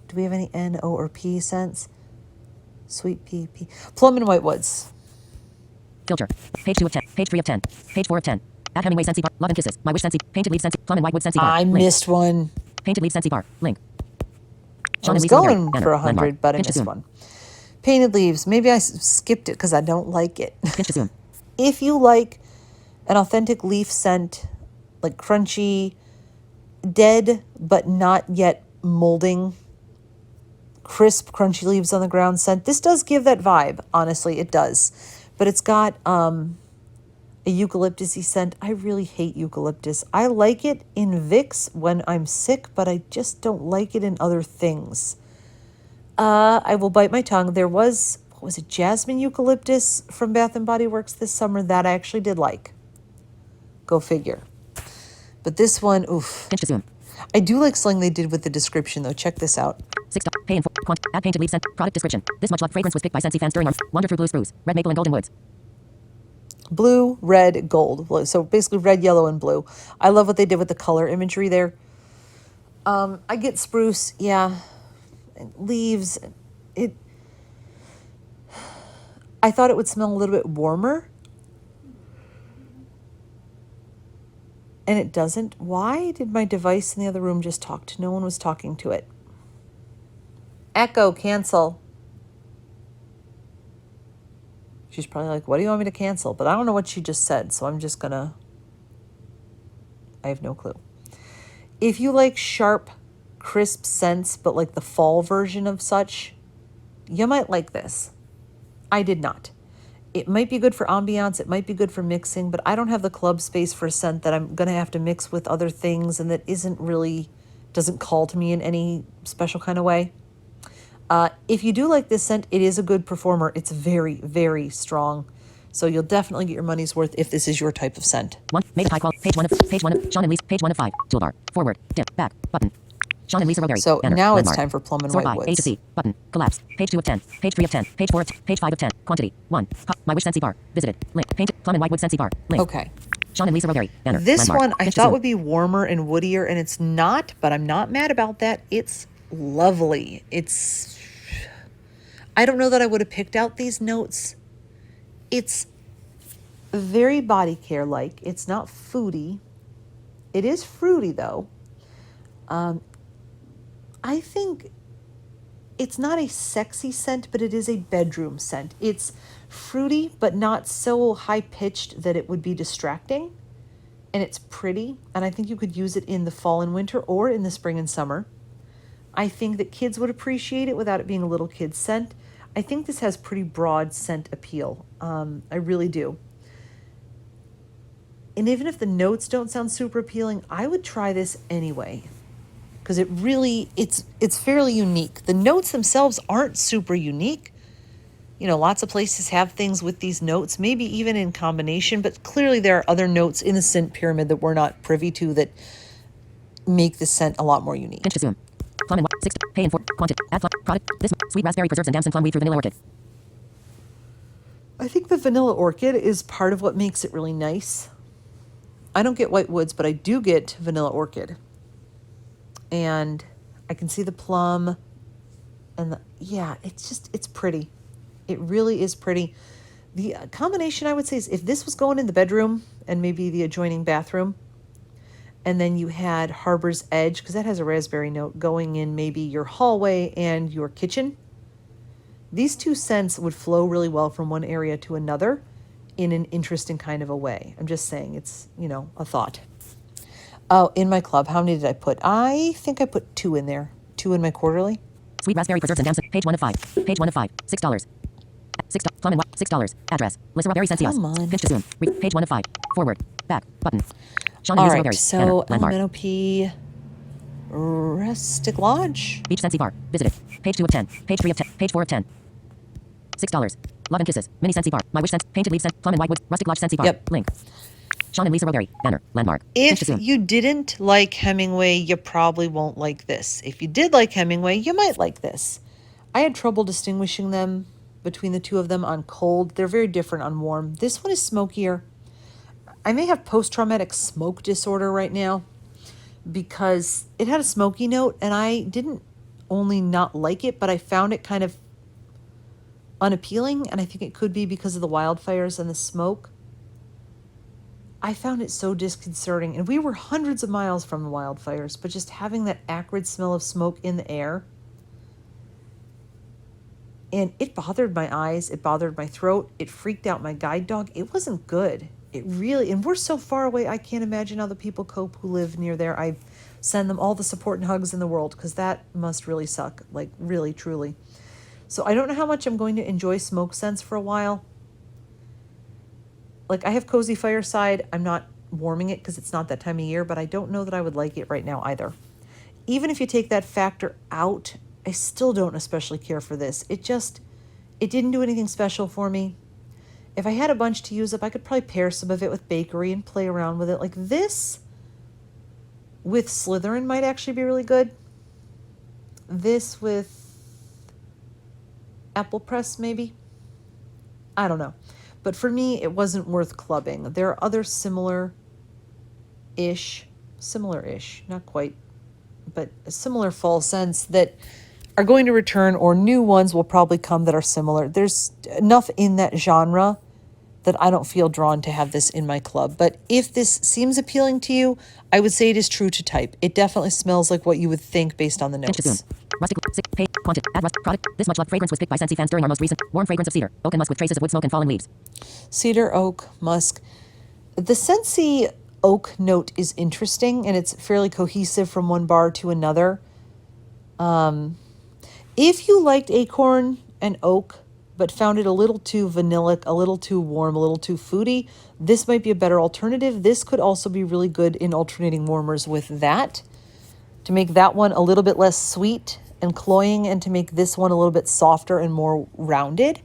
Speaker 1: Do we have any N, O, or P scents? Sweet pea, pea. Plum and Whitewoods.
Speaker 2: Filter. Page 2 of 10. Page 3 of 10. Page 4 of 10. At Hemingway Scentsy Bar. Love and Kisses. My Wish Scentsy. Painted Leaf Scentsy. Plum and Whitewood Scentsy Bar.
Speaker 1: I
Speaker 2: Link.
Speaker 1: missed one.
Speaker 2: Painted Leaf Scentsy Bar. Link.
Speaker 1: I was going for 100, but I missed one. Painted Leaves. Maybe I skipped it because I don't like it.
Speaker 2: Pinch to zoom.
Speaker 1: If you like an authentic leaf scent, like crunchy, dead but not yet molding, crisp, crunchy leaves on the ground scent, this does give that vibe. Honestly, it does. But it's got a eucalyptus-y scent. I really hate eucalyptus. I like it in Vicks when I'm sick, but I just don't like it in other things. I will bite my tongue. There was, what was it, jasmine eucalyptus from Bath & Body Works this summer that I actually did like. Go figure. But this one, oof.
Speaker 2: Pinch to zoom.
Speaker 1: I do like something they did with the description, though. Check this out.
Speaker 2: 6. Pay in full. Add painted leaf scent. Product description. This much love fragrance was picked by Scentsy fans during our Wander Through Blue Spruce. Red maple and golden woods.
Speaker 1: Blue, red, gold. So basically red, yellow, and blue. I love what they did with the color imagery there. I get spruce, yeah. And leaves. I thought it would smell a little bit warmer. And it doesn't. Why did my device in the other room just talk to? No one was talking to it. Echo, cancel. She's probably like, what do you want me to cancel? But I don't know what she just said, so I'm just gonna... I have no clue. If you like sharp, crisp scents, but like the fall version of such, you might like this. I did not. It might be good for ambiance, it might be good for mixing, but I don't have the club space for a scent that I'm gonna have to mix with other things and that doesn't call to me in any special kind of way. If you do like this scent, it is a good performer. It's very, very strong. So you'll definitely get your money's worth if this is your type of scent.
Speaker 2: 1. Made of high quality. Page 1 of Sean and Lisa. Page 1 of 5. Toolbar. Forward. Dim. Back. Button. Sean and Lisa Roberry.
Speaker 1: So
Speaker 2: Banner.
Speaker 1: now
Speaker 2: Landmark.
Speaker 1: it's time for Plum and
Speaker 2: Sort by. A
Speaker 1: Whitewoods.
Speaker 2: to C. Button. Collapse. Page 2 of 10. Page 3 of 10. Page 4 of 10. Page 5 of 10. Quantity. 1. My Wish Scentsy Bar. Visited. Link. Painted. Plum and Whitewood Scentsy Bar. Link.
Speaker 1: Okay.
Speaker 2: Sean and Lisa Roberry. Banner.
Speaker 1: This
Speaker 2: Landmark.
Speaker 1: one I
Speaker 2: Pinch to
Speaker 1: thought
Speaker 2: zoom.
Speaker 1: would be warmer and woodier, and it's not, but I'm not mad about that. It's lovely. I don't know that I would have picked out these notes. It's very body care like. It's not foody. It is fruity though. I think it's not a sexy scent, but it is a bedroom scent. It's fruity, but not so high-pitched that it would be distracting. And it's pretty, and I think you could use it in the fall and winter or in the spring and summer. I think that kids would appreciate it without it being a little kid's scent. I think this has pretty broad scent appeal. I really do. And even if the notes don't sound super appealing, I would try this anyway. Because it's fairly unique. The notes themselves aren't super unique. You know, lots of places have things with these notes, maybe even in combination, but clearly there are other notes in the scent pyramid that we're not privy to that make the scent a lot more unique.
Speaker 2: Pinch to zoom. Plum and 6 pay and 4 quantity. Add plum product. This sweet raspberry preserves and damson plum weed through vanilla orchid.
Speaker 1: I think the vanilla orchid is part of what makes it really nice. I don't get white woods, but I do get vanilla orchid. And I can see the plum and it's pretty. It really is pretty. The combination I would say is if this was going in the bedroom and maybe the adjoining bathroom, and then you had Harbor's Edge, because that has a raspberry note, going in maybe your hallway and your kitchen, these two scents would flow really well from one area to another in an interesting kind of a way. I'm just saying, it's, a thought. Oh, in my club, how many did I put? I think I put 2 in there. 2 in my quarterly.
Speaker 2: Sweet raspberry preserves and damson. Page 1 of 5. Page 1 of 5. $6. Plum and white. $6. Address. Lissa Berry Sensios.
Speaker 1: Come on.
Speaker 2: Pinch to zoom. Page 1 of 5. Forward. Back. Button. Sean and
Speaker 1: All
Speaker 2: Lisa
Speaker 1: right,
Speaker 2: Berry.
Speaker 1: so
Speaker 2: Banner. Landmark.
Speaker 1: LMNOP Rustic Lodge.
Speaker 2: Beach Sensi Bar. Visited. Page 2 of 10. Page 3 of 10. Page 4 of 10. $6. Love and Kisses. Mini Sensi Bar. My Wish Sense. Painted Leaf Scent. Plum and White Woods. Rustic Lodge Sensi Bar.
Speaker 1: Yep.
Speaker 2: Link. Sean and Lisa Roberry. Banner. Landmark. Pinch to
Speaker 1: If
Speaker 2: zoom.
Speaker 1: you didn't like Hemingway, you probably won't like this. If you did like Hemingway, you might like this. I had trouble distinguishing them between the two of them on cold. They're very different on warm. This one is smokier. I may have post-traumatic smoke disorder right now because it had a smoky note and I didn't only not like it, but I found it kind of unappealing, and I think it could be because of the wildfires and the smoke. I found it so disconcerting, and we were hundreds of miles from the wildfires, but just having that acrid smell of smoke in the air, and it bothered my eyes, it bothered my throat, it freaked out my guide dog. It wasn't good. It really, and we're so far away, I can't imagine how the people cope who live near there. I send them all the support and hugs in the world, because that must really suck, like really, truly. So I don't know how much I'm going to enjoy smoke scents for a while. Like, I have Cozy Fireside. I'm not warming it because it's not that time of year, but I don't know that I would like it right now either. Even if you take that factor out, I still don't especially care for this. It didn't do anything special for me. If I had a bunch to use up, I could probably pair some of it with Bakery and play around with it. Like this with Slytherin might actually be really good. This with Apple Press, maybe. I don't know. But for me, it wasn't worth clubbing. There are other similar-ish, not quite, but similar fall scents that are going to return, or new ones will probably come that are similar. There's enough in that genre that I don't feel drawn to have this in my club. But if this seems appealing to you, I would say it is true to type. It definitely smells like what you would think based on the
Speaker 2: Pinch to zoom.
Speaker 1: notes.
Speaker 2: Rustic, page, quantity, add rust, product. This much loved fragrance was picked by Scentsy fans during our most recent warm fragrance of cedar, oak and musk with traces of wood smoke and fallen leaves.
Speaker 1: Cedar, oak, musk. The Scentsy oak note is interesting, and it's fairly cohesive from one bar to another. If you liked acorn and oak, but found it a little too vanillic, a little too warm, a little too foody, this might be a better alternative. This could also be really good in alternating warmers with that, to make that one a little bit less sweet and cloying, and to make this one a little bit softer and more rounded.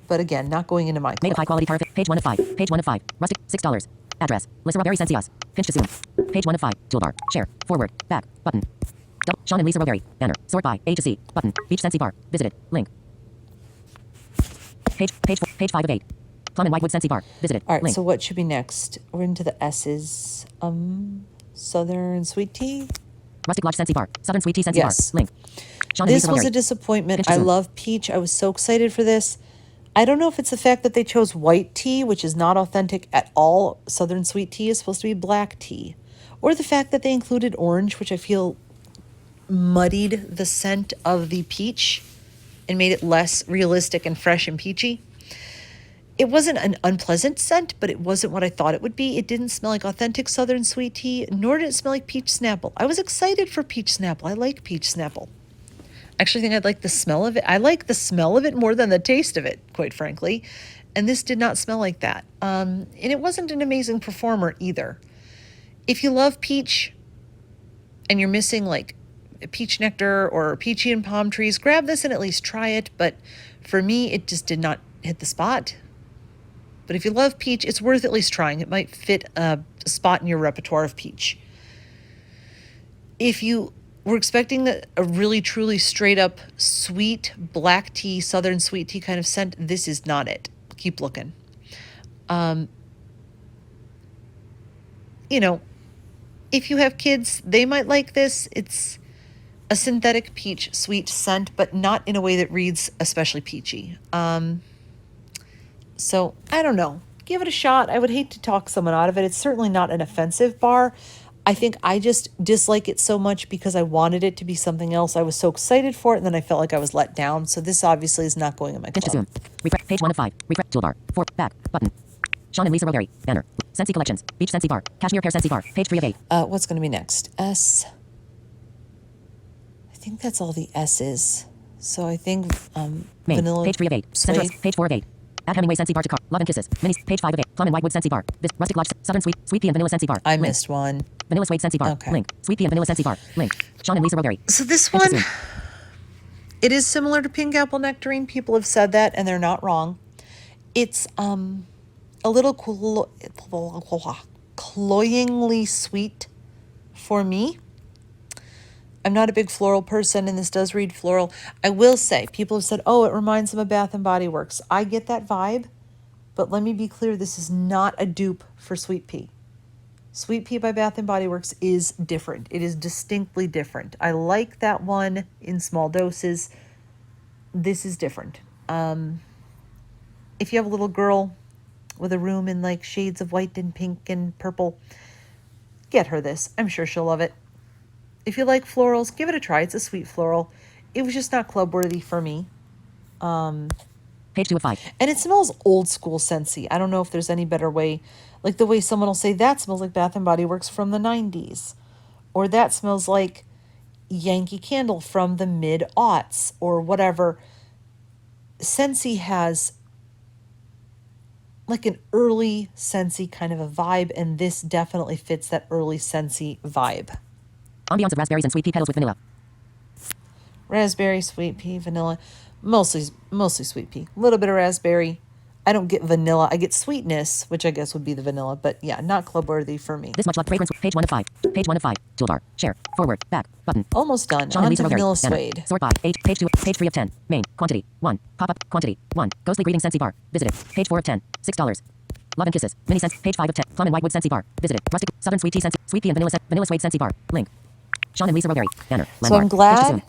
Speaker 1: But again, not going into my
Speaker 2: Made of
Speaker 1: club.
Speaker 2: high quality tariff. Page 1 of 5. Page 1 of 5. Rustic, $6. Address. Lisa Roberry Sensios. Pinch to zoom. Page 1 of 5. Toolbar. Share. Forward. Back. Button. Sean and Lisa Roberry. Banner. Sort by A to C. Button. Beach Sensi Bar. Visited. Link. Page 5 of 8. Plum and Whitewood Sensi Bar. Visited.
Speaker 1: All right,
Speaker 2: Link.
Speaker 1: so what should be next? We're into the S's. Southern Sweet Tea.
Speaker 2: Rustic Lodge Sensi Bar. Southern Sweet Tea Sensi
Speaker 1: Yes.
Speaker 2: Bar. Link. Sean and
Speaker 1: This
Speaker 2: Lisa
Speaker 1: was
Speaker 2: Roberry.
Speaker 1: a disappointment.
Speaker 2: Pinch to
Speaker 1: I
Speaker 2: zoom.
Speaker 1: love peach. I was so excited for this. I don't know if it's the fact that they chose white tea, which is not authentic at all. Southern Sweet Tea is supposed to be black tea. Or the fact that they included orange, which I feel muddied the scent of the peach and made it less realistic and fresh and peachy. It wasn't an unpleasant scent, but it wasn't what I thought it would be. It didn't smell like authentic Southern sweet tea, nor did it smell like peach Snapple. I was excited for peach Snapple. I like peach Snapple. I actually think I'd like the smell of it. I like the smell of it more than the taste of it, quite frankly. And this did not smell like that. And it wasn't an amazing performer either. If you love peach and you're missing like peach nectar or peachy and palm trees, grab this and at least try it. But for me, it just did not hit the spot. But if you love peach, it's worth at least trying. It might fit a spot in your repertoire of peach. If you were expecting a really, truly straight up sweet black tea, Southern sweet tea kind of scent, this is not it. Keep looking. You know, if you have kids, they might like this. It's a synthetic peach sweet scent, but not in a way that reads especially peachy. So I don't know. Give it a shot. I would hate to talk someone out of it. It's certainly not an offensive bar. I think I just dislike it so much because I wanted it to be something else. I was so excited for it, and then I felt like I was let down. So this obviously is not going in my
Speaker 2: Pinch to
Speaker 1: club.
Speaker 2: zoom. Refresh. Page 1 of 5. Refresh. Toolbar. 4. Back. Button. Sean and Lisa Roberry. Banner. Scentsy Collections. Beach Scentsy Bar. Cashmere Pear Scentsy Bar. Page 3 of 8.
Speaker 1: What's going to be next? S. I think that's all the S's. So I think
Speaker 2: Main.
Speaker 1: vanilla.
Speaker 2: Page 3 of 8. Center
Speaker 1: Suede.
Speaker 2: S. Page 4 of 8. At Hemingway Scentsy Bar to Car. Love and Kisses. Minis. Page 5 of 8. Plum and Whitewood Scentsy Bar. This Rustic Lodge. Southern Sweet. Sweet Pea and Vanilla Scentsy Bar.
Speaker 1: I
Speaker 2: Link.
Speaker 1: missed one.
Speaker 2: Vanilla Suede Scentsy Bar.
Speaker 1: Okay.
Speaker 2: Link. Sweet Pea and Vanilla Scentsy Bar. Link. Sean and Lisa Roberry.
Speaker 1: So this
Speaker 2: Pinch to
Speaker 1: one,
Speaker 2: zoom.
Speaker 1: it is similar to Pink Apple Nectarine. People have said that, and they're not wrong. It's a little cloyingly sweet for me. I'm not a big floral person, and this does read floral. I will say, people have said, oh, it reminds them of Bath & Body Works. I get that vibe, but let me be clear, this is not a dupe for Sweet Pea. Sweet Pea by Bath & Body Works is different. It is distinctly different. I like that one in small doses. This is different. If you have a little girl with a room in like shades of white and pink and purple, get her this. I'm sure she'll love it. If you like florals, give it a try. It's a sweet floral. It was just not club worthy for me.
Speaker 2: Page 2 of 5.
Speaker 1: And it smells old school Scentsy. I don't know if there's any better way. Like the way someone will say, that smells like Bath & Body Works from the 90s. Or that smells like Yankee Candle from the mid-aughts. Or whatever. Scentsy has like an early Scentsy kind of a vibe. And this definitely fits that early Scentsy vibe.
Speaker 2: Ambiance of raspberries and sweet pea petals with vanilla.
Speaker 1: Raspberry, sweet pea, vanilla. Mostly sweet pea. A little bit of raspberry. I don't get vanilla. I get sweetness, which I guess would be the vanilla. But yeah, not club worthy for me.
Speaker 2: This much love. Fragrance. Page 1 of 5. Page 1 of 5. Toolbar. Share. Forward. Back. Button.
Speaker 1: Almost done.
Speaker 2: Sean and
Speaker 1: On
Speaker 2: Lisa
Speaker 1: to
Speaker 2: Roberry.
Speaker 1: vanilla
Speaker 2: Banner.
Speaker 1: suede.
Speaker 2: Sort by. Page 2. Page 3 of 10. Main. Quantity. 1. Pop-up. Quantity. 1. Ghostly Greeting Scentsy Bar. Visited. Page 4 of 10. $6. Love and Kisses. Mini Scents. Page 5 of 10. Plum and Whitewood Scentsy Bar. Visited. Rustic. Southern Sweet Tea Scentsy. Sweet Pea and Vanilla Suede Scentsy Bar. Link. Sean and Lisa Roberry. Banner.
Speaker 1: So I'm
Speaker 2: Landmark. Pinch to
Speaker 1: glad
Speaker 2: zoom.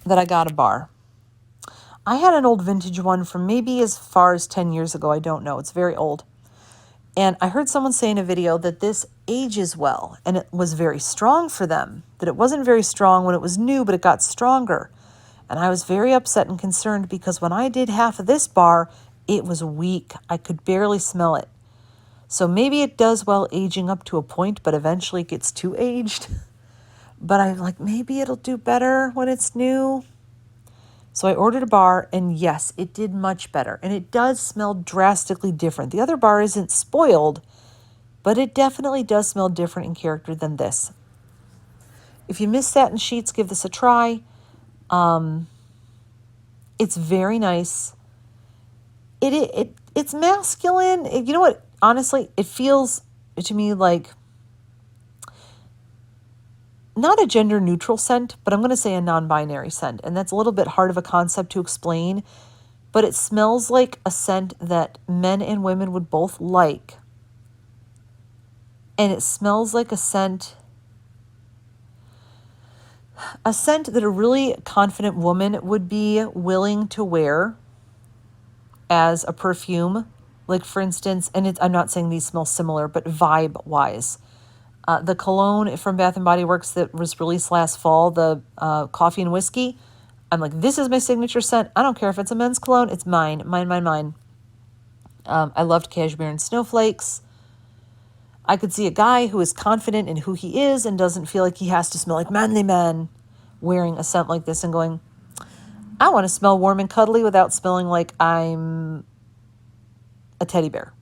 Speaker 1: that I got a bar. I had an old vintage one from maybe as far as 10 years ago. I don't know. It's very old. And I heard someone say in a video that this ages well, and it was very strong for them, that it wasn't very strong when it was new, but it got stronger. And I was very upset and concerned because when I did half of this bar, it was weak. I could barely smell it. So maybe it does well aging up to a point, but eventually it gets too aged. But I'm like, maybe it'll do better when it's new. So I ordered a bar, and yes, it did much better. And it does smell drastically different. The other bar isn't spoiled, but it definitely does smell different in character than this. If you miss satin sheets, give this a try. It's very nice. It's masculine. You know what? Honestly, it feels to me like not a gender neutral scent, but I'm going to say a non-binary scent. And that's a little bit hard of a concept to explain, but it smells like a scent that men and women would both like. And it smells like a scent that a really confident woman would be willing to wear as a perfume. Like for instance, and I'm not saying these smell similar, but vibe wise. The cologne from Bath and Body Works that was released last fall, the coffee and whiskey. I'm like, this is my signature scent. I don't care if it's a men's cologne. It's mine, mine, mine, mine. I loved Cashmere and Snowflakes. I could see a guy who is confident in who he is and doesn't feel like he has to smell like manly man wearing a scent like this and going, I want to smell warm and cuddly without smelling like I'm a teddy bear.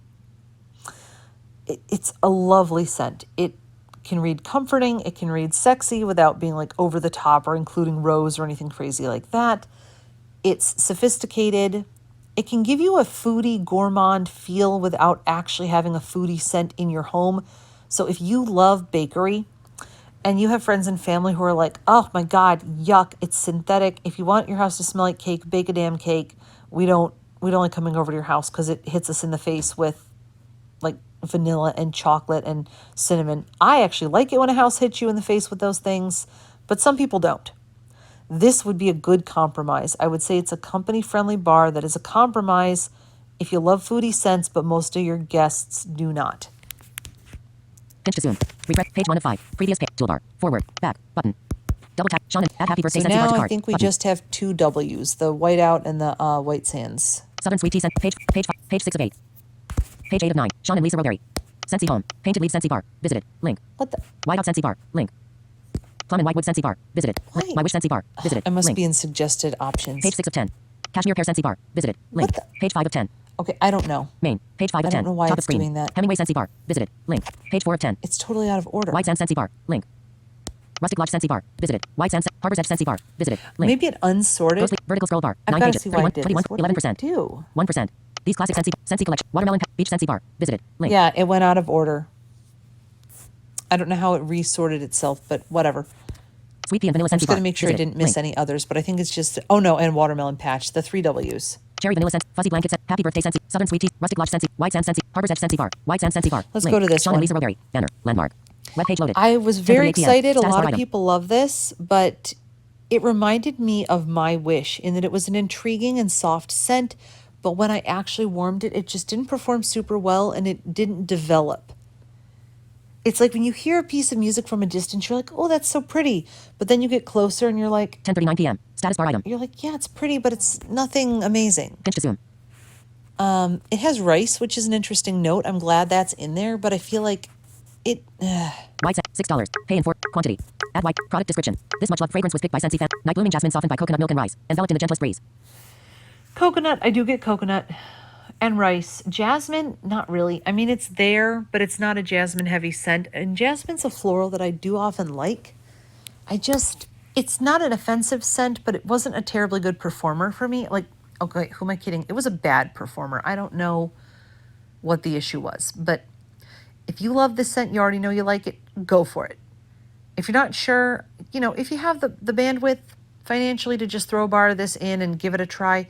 Speaker 1: It's a lovely scent. It can read comforting. It can read sexy without being like over the top or including rose or anything crazy like that. It's sophisticated. It can give you a foodie gourmand feel without actually having a foodie scent in your home. So if you love bakery and you have friends and family who are like, oh my God, yuck, it's synthetic. If you want your house to smell like cake, bake a damn cake. We don't like coming over to your house because it hits us in the face with like vanilla and chocolate and cinnamon. I actually like it when a house hits you in the face with those things, but some people don't. This would be a good compromise. I would say it's a company-friendly bar that is a compromise if you love foodie scents, but most of your guests do not.
Speaker 2: Pinch to zoom. Refresh. Page 1 of 5. Previous page. Toolbar. Forward. Back. Button. Double tap. Sean, add happy birthday
Speaker 1: So
Speaker 2: Scentsy bar
Speaker 1: now
Speaker 2: to
Speaker 1: I
Speaker 2: cart.
Speaker 1: think we
Speaker 2: Button.
Speaker 1: just have two W's, the whiteout and the white sands.
Speaker 2: Southern Sweet Tea Scent. Page 6 of 8. Page 8 of 9. Sean and Lisa Roberry. Scentsy Home. Painted Leaf Scentsy Bar. Visited. Link.
Speaker 1: What the?
Speaker 2: Whiteout Scentsy Bar. Link. Plum and Whitewood Scentsy Bar. Visited.
Speaker 1: Why?
Speaker 2: My Wish Scentsy Bar. Visited.
Speaker 1: I must
Speaker 2: Link.
Speaker 1: be in suggested options.
Speaker 2: Page 6 of 10. Cashmere Pear Scentsy Bar. Visited. Link.
Speaker 1: What the?
Speaker 2: Page 5 of 10.
Speaker 1: Okay, I don't know.
Speaker 2: Main. Page 5 of
Speaker 1: I
Speaker 2: 10.
Speaker 1: don't know why
Speaker 2: Top
Speaker 1: it's
Speaker 2: of screen.
Speaker 1: doing that.
Speaker 2: Hemingway Scentsy Bar. Visited. Link. Page 4 of 10.
Speaker 1: It's totally out of order.
Speaker 2: White Sands Scentsy Bar. Link. Rustic Lodge Scentsy Bar. Visited. White Sands. Harbor's Edge Scentsy Bar. Visited. Link.
Speaker 1: Maybe it unsorted.
Speaker 2: Ghostly Vertical Scroll Bar.
Speaker 1: I've
Speaker 2: 9
Speaker 1: got to
Speaker 2: pages.
Speaker 1: see why
Speaker 2: 21,
Speaker 1: it did
Speaker 2: 21,
Speaker 1: this. What did it
Speaker 2: 11%.
Speaker 1: do?
Speaker 2: 1%. These classic Scentsy Collection. Watermelon Beach Scentsy Bar. Visited. Link.
Speaker 1: Yeah, it went out of order. I don't know how it resorted itself, but whatever.
Speaker 2: Sweet Pea and Vanilla
Speaker 1: I'm
Speaker 2: Scentsy
Speaker 1: just
Speaker 2: Bar.
Speaker 1: going to make sure I
Speaker 2: Visited.
Speaker 1: didn't miss
Speaker 2: Link.
Speaker 1: any others, but I think it's just, oh no, and Watermelon Patch, the three W's.
Speaker 2: Cherry Vanilla Scent. Fuzzy Blanket Scent. Happy Birthday Scentsy. Southern Sweet Tea. Rustic Lodge Scentsy. White Sands Scentsy. Harbor's Edge Scentsy Bar. White Sands Scentsy Bar.
Speaker 1: Let's
Speaker 2: Link.
Speaker 1: go to this
Speaker 2: Sean
Speaker 1: one.
Speaker 2: and Lisa Roberry. Banner. Landmark. Web page loaded.
Speaker 1: I was very
Speaker 2: 10:38 p.m.
Speaker 1: excited. A
Speaker 2: Status
Speaker 1: lot
Speaker 2: bar
Speaker 1: of
Speaker 2: item.
Speaker 1: people love this, but it reminded me of My Wish in that it was an intriguing and soft scent, but when I actually warmed it, it just didn't perform super well and it didn't develop. It's like when you hear a piece of music from a distance, you're like, oh, that's so pretty. But then you get closer and you're like,
Speaker 2: 10:39 p.m. Status bar item.
Speaker 1: yeah, it's pretty, but it's nothing amazing.
Speaker 2: Pinch to zoom.
Speaker 1: It has rice, which is an interesting note. I'm glad that's in there, but I feel like it...
Speaker 2: White scent. $6. Pay in for quantity. Add white. Product description. This much loved fragrance was picked by Scentsy fan. Night blooming jasmine softened by coconut milk and rice. Enveloped in the gentlest breeze.
Speaker 1: Coconut, I do get coconut and rice. Jasmine, not really. I mean, it's there, but it's not a jasmine heavy scent. And jasmine's a floral that I do often like. It's not an offensive scent, but it wasn't a terribly good performer for me. Like, okay, who am I kidding? It was a bad performer. I don't know what the issue was, but if you love this scent, you already know you like it, go for it. If you're not sure, if you have the bandwidth financially to just throw a bar of this in and give it a try,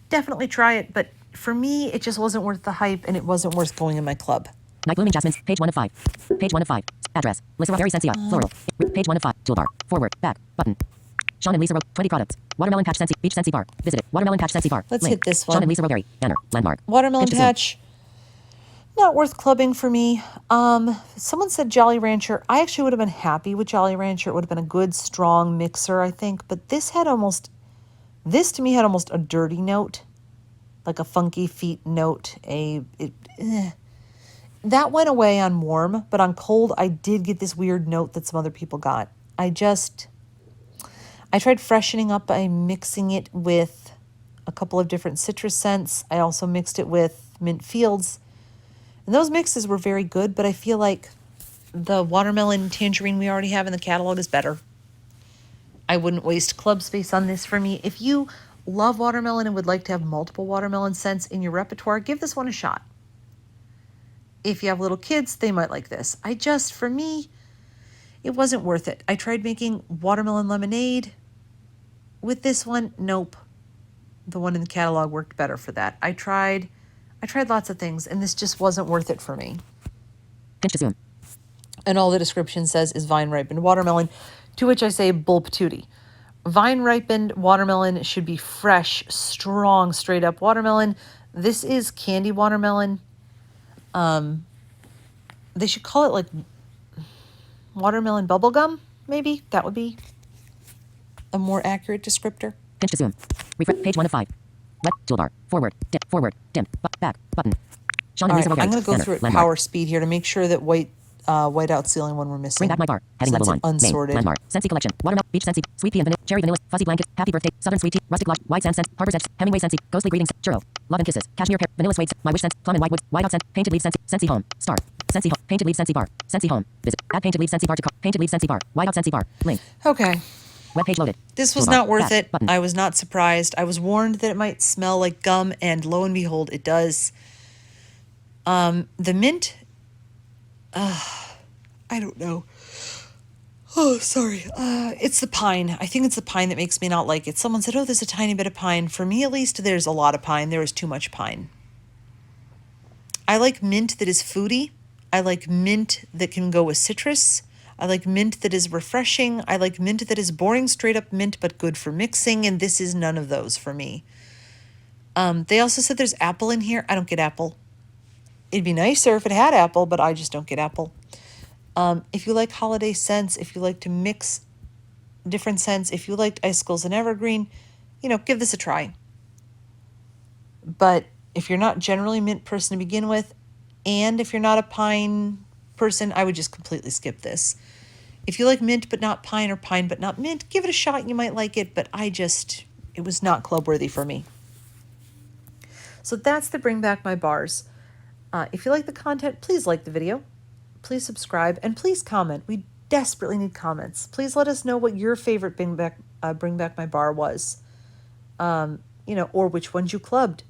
Speaker 1: definitely try it. But for me, it just wasn't worth the hype and it wasn't worth going in my club.
Speaker 2: Night blooming jasmines. Page 1 of 5. Page 1 of 5. Address. Lisa Roberry Scentsy. Floral. Page 1 of 5. Toolbar. Forward. Back. Button. Sean and Lisa 20 products. Watermelon Patch Scentsy. Beach Scentsy Bar. Visited. Watermelon Patch Scentsy Bar.
Speaker 1: Let's
Speaker 2: Link.
Speaker 1: hit this
Speaker 2: Sean
Speaker 1: one.
Speaker 2: and Lisa Roberry. Banner. Landmark.
Speaker 1: Watermelon
Speaker 2: Pinch to zoom.
Speaker 1: Patch, not worth clubbing for me. Someone said Jolly Rancher. I actually would have been happy with Jolly Rancher. It would have been a good, strong mixer, I think. But this to me had almost a dirty note, like a funky feet note. That went away on warm, but on cold, I did get this weird note that some other people got. I tried freshening up by mixing it with a couple of different citrus scents. I also mixed it with Mint Fields. And those mixes were very good, but I feel like the watermelon tangerine we already have in the catalog is better. I wouldn't waste club space on this for me. If you love watermelon and would like to have multiple watermelon scents in your repertoire, give this one a shot. If you have little kids, they might like this. For me, it wasn't worth it. I tried making watermelon lemonade with this one. Nope. The one in the catalog worked better for that. I tried lots of things, and this just wasn't worth it for me.
Speaker 2: Pinch to zoom.
Speaker 1: And all the description says is vine-ripened watermelon, to which I say bulb tootie. Vine-ripened watermelon should be fresh, strong, straight-up watermelon. This is candy watermelon. They should call it like, Watermelon bubblegum, maybe? That would be a more accurate descriptor.
Speaker 2: Pinch to zoom. Refresh. Page 1 of 5. Left toolbar. Forward. Dim. Back. Button. Sean and
Speaker 1: All
Speaker 2: Lisa
Speaker 1: right, I'm going to go
Speaker 2: Banner,
Speaker 1: through it
Speaker 2: landmark.
Speaker 1: power speed here to make sure that whiteout's the only one we're missing.
Speaker 2: Bring back my bar. Heading
Speaker 1: Since
Speaker 2: level 1.
Speaker 1: it's unsorted.
Speaker 2: Name. Landmark. Scentsy collection. Watermelon. Beach Scentsy. Sweet pea and vanilla. Cherry vanilla. Fuzzy blanket. Happy birthday. Southern sweet tea. Rustic lush. White sand scent. Harbor's edge. Hemingway Scentsy. Ghostly greetings. Churro. Love and kisses. Cashmere pear. Vanilla suede. My wish scent. Plum and white woods. Whiteout scent. Painted leaf Scentsy. Scentsy home. Star. Scentsy home. Painted leaf Scentsy bar. Scentsy home. Visit. Add painted leaf Scentsy bar to cart. Painted leaf Scentsy bar. Whiteout Scentsy bar. Link.
Speaker 1: Okay.
Speaker 2: Web page loaded.
Speaker 1: This was
Speaker 2: Toolbar.
Speaker 1: not worth
Speaker 2: Back.
Speaker 1: it.
Speaker 2: Button.
Speaker 1: I was not surprised. I was warned that it might smell like gum, and lo and behold, it does. The mint, I don't know. Oh, sorry. It's the pine. I think it's the pine that makes me not like it. Someone said, oh, there's a tiny bit of pine. For me, at least, there's a lot of pine. There is too much pine. I like mint that is foody. I like mint that can go with citrus. I like mint that is refreshing. I like mint that is boring, straight up mint, but good for mixing. And this is none of those for me. They also said there's apple in here. I don't get apple. It'd be nicer if it had apple, but I just don't get apple. If you like holiday scents, if you like to mix different scents, if you liked icicles and evergreen, give this a try. But if you're not generally a mint person to begin with, and if you're not a pine person, I would just completely skip this. If you like mint but not pine, or pine but not mint, give it a shot. You might like it, but it was not club worthy for me. So that's the Bring Back My Bars. If you like the content, please like the video, please subscribe, and please comment. We desperately need comments. Please let us know what your favorite Bring Back My Bar was, or which ones you clubbed.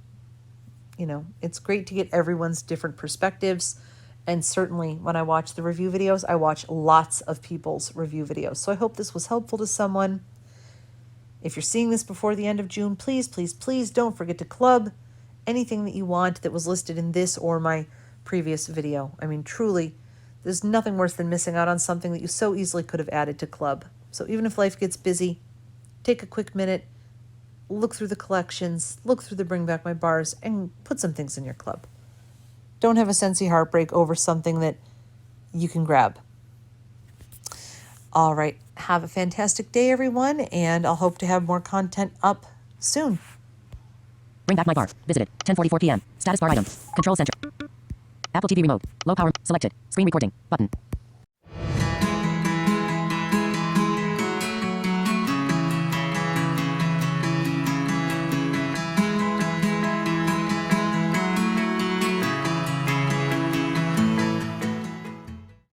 Speaker 1: It's great to get everyone's different perspectives. And certainly when I watch the review videos, I watch lots of people's review videos. So I hope this was helpful to someone. If you're seeing this before the end of June, please, please, please don't forget to club anything that you want that was listed in this or my previous video. I mean, truly, there's nothing worse than missing out on something that you so easily could have added to club. So even if life gets busy, take a quick minute, look through the collections, look through the Bring Back My Bars, and put some things in your club. Don't have a Scentsy heartbreak over something that you can grab. All right. Have a fantastic day, everyone, and I'll hope to have more content up soon.
Speaker 2: Bring back my bar. Visited. 10:44 p.m. Status bar item. Control center. Apple TV remote. Low power. Selected. Screen recording. Button.